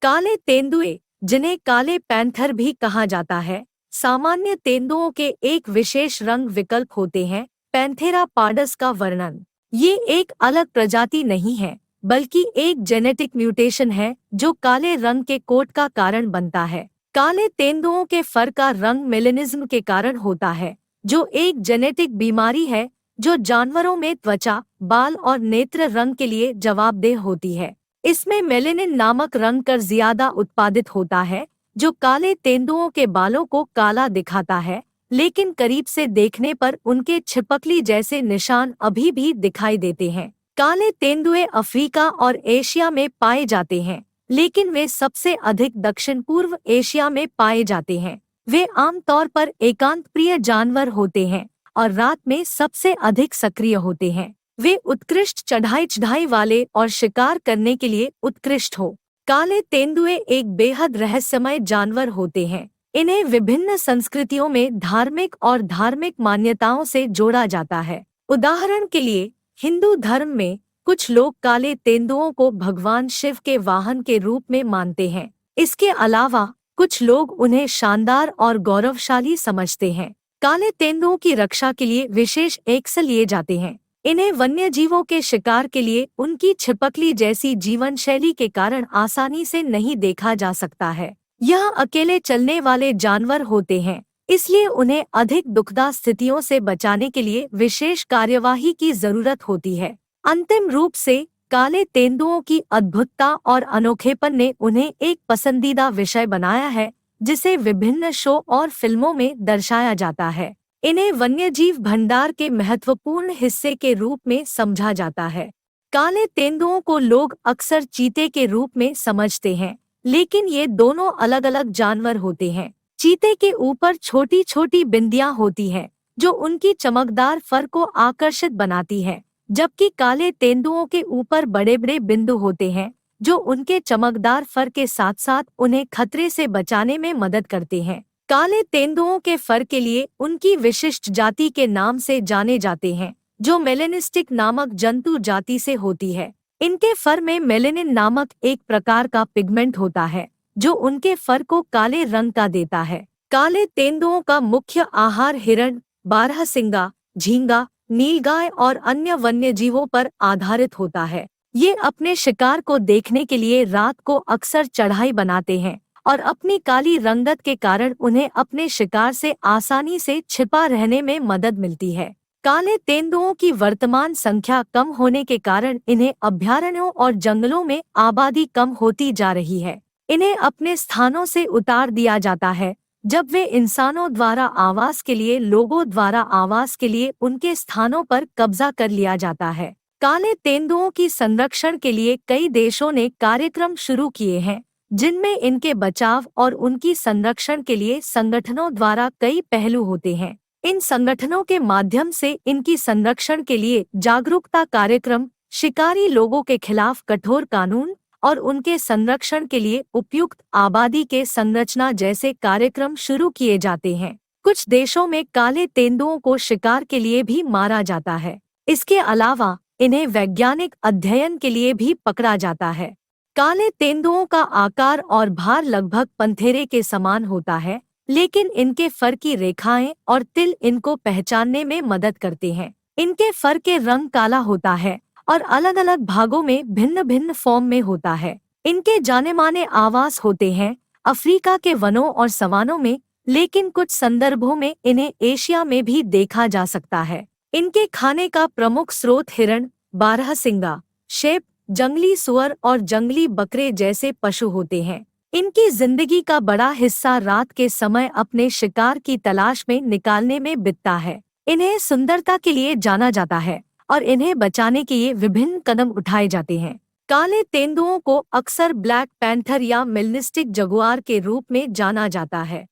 काले तेंदुए, जिन्हें काले पैंथर भी कहा जाता है, सामान्य तेंदुओं के एक विशेष रंग विकल्प होते हैं। पैंथेरा पार्डस का वर्णन। ये एक अलग प्रजाति नहीं है, बल्कि एक जेनेटिक म्यूटेशन है जो काले रंग के कोट का कारण बनता है। काले तेंदुओं के फर का रंग मेलेनिज्म के कारण होता है, जो एक जेनेटिक बीमारी है जो जानवरों में त्वचा, बाल और नेत्र रंग के लिए जवाबदेह होती है। इसमें मेलेनिन नामक रंग कर ज्यादा उत्पादित होता है, जो काले तेंदुओं के बालों को काला दिखाता है, लेकिन करीब से देखने पर उनके छिपकली जैसे निशान अभी भी दिखाई देते हैं। काले तेंदुए अफ्रीका और एशिया में पाए जाते हैं, लेकिन वे सबसे अधिक दक्षिण पूर्व एशिया में पाए जाते हैं। वे आमतौर पर एकांत प्रिय जानवर होते हैं और रात में सबसे अधिक सक्रिय होते हैं। वे उत्कृष्ट चढ़ाई वाले और शिकार करने के लिए उत्कृष्ट हो। काले तेंदुए एक बेहद रहस्यमय जानवर होते हैं। इन्हें विभिन्न संस्कृतियों में धार्मिक मान्यताओं से जोड़ा जाता है। उदाहरण के लिए, हिंदू धर्म में कुछ लोग काले तेंदुओं को भगवान शिव के वाहन के रूप में मानते हैं। इसके अलावा कुछ लोग उन्हें शानदार और गौरवशाली समझते हैं। काले तेंदुओं की रक्षा के लिए विशेष एक्स लिए जाते हैं। इन्हें वन्यजीवों के शिकार के लिए उनकी छिपकली जैसी जीवन शैली के कारण आसानी से नहीं देखा जा सकता है। यह अकेले चलने वाले जानवर होते हैं, इसलिए उन्हें अधिक दुखदायक स्थितियों से बचाने के लिए विशेष कार्यवाही की जरूरत होती है। अंतिम रूप से, काले तेंदुओं की अद्भुतता और अनोखेपन ने उन्हें एक पसंदीदा विषय बनाया है, जिसे विभिन्न शो और फिल्मों में दर्शाया जाता है। इन्हें वन्यजीव भंडार के महत्वपूर्ण हिस्से के रूप में समझा जाता है। काले तेंदुओं को लोग अक्सर चीते के रूप में समझते हैं, लेकिन ये दोनों अलग अलग जानवर होते हैं। चीते के ऊपर छोटी छोटी बिंदियां होती हैं, जो उनकी चमकदार फर को आकर्षित बनाती है, जबकि काले तेंदुओं के ऊपर बड़े बड़े बिंदु होते हैं, जो उनके चमकदार फर के साथ साथ उन्हें खतरे से बचाने में मदद करते हैं। काले तेंदुओं के फर के लिए उनकी विशिष्ट जाति के नाम से जाने जाते हैं, जो मेलेनिस्टिक नामक जंतु जाति से होती है। इनके फर में मेलेनिन नामक एक प्रकार का पिगमेंट होता है, जो उनके फर को काले रंग का देता है। काले तेंदुओं का मुख्य आहार हिरण, बारहसिंगा, झींगा, नीलगाय और अन्य वन्यजीवों पर आधारित होता है। ये अपने शिकार को देखने के लिए रात को अक्सर चढ़ाई बनाते हैं और अपनी काली रंगत के कारण उन्हें अपने शिकार से आसानी से छिपा रहने में मदद मिलती है। काले तेंदुओं की वर्तमान संख्या कम होने के कारण इन्हें अभयारण्यों और जंगलों में आबादी कम होती जा रही है। इन्हें अपने स्थानों से उतार दिया जाता है जब वे इंसानों द्वारा आवास के लिए लोगों द्वारा आवास के लिए उनके स्थानों पर कब्जा कर लिया जाता है। काले तेंदुओं की संरक्षण के लिए कई देशों ने कार्यक्रम शुरू किए हैं, जिनमें इनके बचाव और उनकी संरक्षण के लिए संगठनों द्वारा कई पहलू होते हैं। इन संगठनों के माध्यम से इनकी संरक्षण के लिए जागरूकता कार्यक्रम, शिकारी लोगों के खिलाफ कठोर कानून और उनके संरक्षण के लिए उपयुक्त आबादी के संरचना जैसे कार्यक्रम शुरू किए जाते हैं। कुछ देशों में काले तेंदुओं को शिकार के लिए भी मारा जाता है। इसके अलावा इन्हें वैज्ञानिक अध्ययन के लिए भी पकड़ा जाता है। काले तेंदुओं का आकार और भार लगभग पंथेरे के समान होता है, लेकिन इनके फर की रेखाएं और तिल इनको पहचानने में मदद करते हैं। इनके फर के रंग काला होता है और अलग अलग भागों में भिन्न भिन्न फॉर्म में होता है। इनके जाने माने आवास होते हैं अफ्रीका के वनों और सवानों में, लेकिन कुछ संदर्भों में इन्हें एशिया में भी देखा जा सकता है। इनके खाने का प्रमुख स्रोत हिरण, बारहसिंगा, शेप, जंगली सुअर और जंगली बकरे जैसे पशु होते हैं। इनकी जिंदगी का बड़ा हिस्सा रात के समय अपने शिकार की तलाश में निकालने में बीतता है। इन्हें सुंदरता के लिए जाना जाता है और इन्हें बचाने के लिए विभिन्न कदम उठाए जाते हैं। काले तेंदुओं को अक्सर ब्लैक पैंथर या मेलनिस्टिक जगुआर के रूप में जाना जाता है।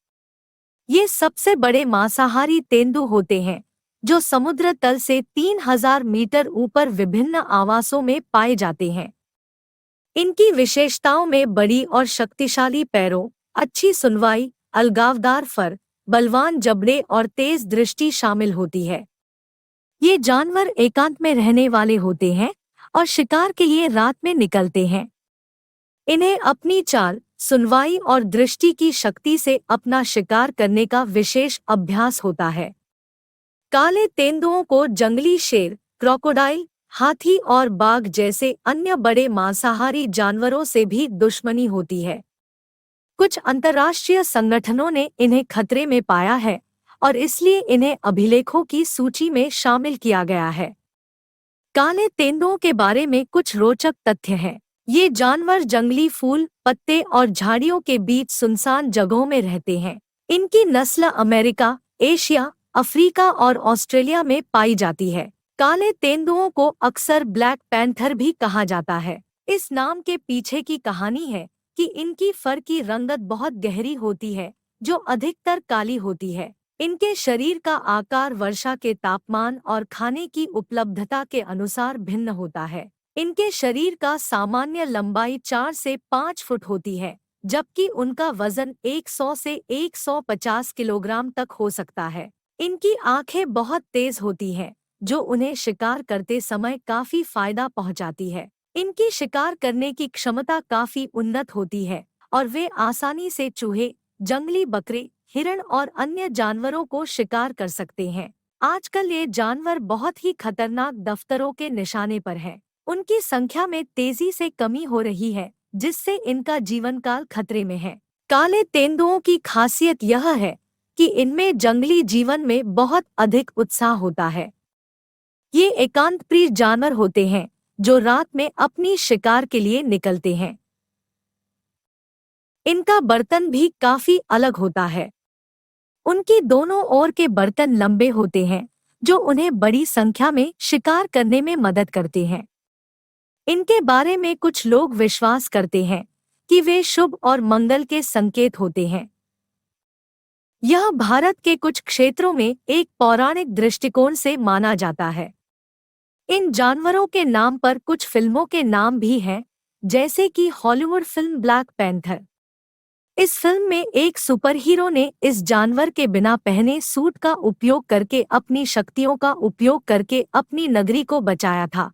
ये सबसे बड़े मांसाहारी तेंदु होते हैं, जो समुद्र तल से 3000 मीटर ऊपर विभिन्न आवासों में पाए जाते हैं। इनकी विशेषताओं में बड़ी और शक्तिशाली पैरों, अच्छी सुनवाई, अलगावदार फर, बलवान जबड़े और तेज दृष्टि शामिल होती है। ये जानवर एकांत में रहने वाले होते हैं और शिकार के लिए रात में निकलते हैं। इन्हें अपनी चाल, सुनवाई और दृष्टि की शक्ति से अपना शिकार करने का विशेष अभ्यास होता है। काले तेंदुओं को जंगली शेर, क्रोकोडाइल, हाथी और बाघ जैसे अन्य बड़े मांसाहारी जानवरों से भी दुश्मनी होती है। कुछ अंतर्राष्ट्रीय संगठनों ने इन्हें खतरे में पाया है और इसलिए इन्हें अभिलेखों की सूची में शामिल किया गया है। काले तेंदुओं के बारे में कुछ रोचक तथ्य हैं। ये जानवर जंगली फूल, पत्ते और झाड़ियों के बीच सुनसान जगहों में रहते हैं। इनकी नस्ल अमेरिका, एशिया, अफ्रीका और ऑस्ट्रेलिया में पाई जाती है। काले तेंदुओं को अक्सर ब्लैक पैंथर भी कहा जाता है। इस नाम के पीछे की कहानी है कि इनकी फर की रंगत बहुत गहरी होती है, जो अधिकतर काली होती है। इनके शरीर का आकार वर्षा के तापमान और खाने की उपलब्धता के अनुसार भिन्न होता है। इनके शरीर का सामान्य लंबाई 4 से 5 फुट होती है, जबकि उनका वजन 100 से 150 किलोग्राम तक हो सकता है। इनकी आंखें बहुत तेज होती हैं, जो उन्हें शिकार करते समय काफी फायदा पहुंचाती है। इनकी शिकार करने की क्षमता काफी उन्नत होती है और वे आसानी से चूहे, जंगली बकरे, हिरण और अन्य जानवरों को शिकार कर सकते हैं। आजकल ये जानवर बहुत ही खतरनाक दफ्तरों के निशाने पर हैं। उनकी संख्या में तेजी से कमी हो रही है, जिससे इनका जीवनकाल खतरे में है। काले तेंदुओं की खासियत यह है कि इनमें जंगली जीवन में बहुत अधिक उत्साह होता है। ये एकांतप्रिय जानवर होते हैं जो रात में अपनी शिकार के लिए निकलते हैं। इनका बर्तन भी काफी अलग होता है। उनकी दोनों ओर के बर्तन लंबे होते हैं, जो उन्हें बड़ी संख्या में शिकार करने में मदद करते हैं। इनके बारे में कुछ लोग विश्वास करते हैं कि वे शुभ और मंगल के संकेत होते हैं। यह भारत के कुछ क्षेत्रों में एक पौराणिक दृष्टिकोण से माना जाता है। इन जानवरों के नाम पर कुछ फिल्मों के नाम भी हैं, जैसे कि हॉलीवुड फिल्म ब्लैक पैंथर। इस फिल्म में एक सुपरहीरो ने इस जानवर के बिना पहने सूट का उपयोग करके अपनी शक्तियों का उपयोग करके अपनी नगरी को बचाया था।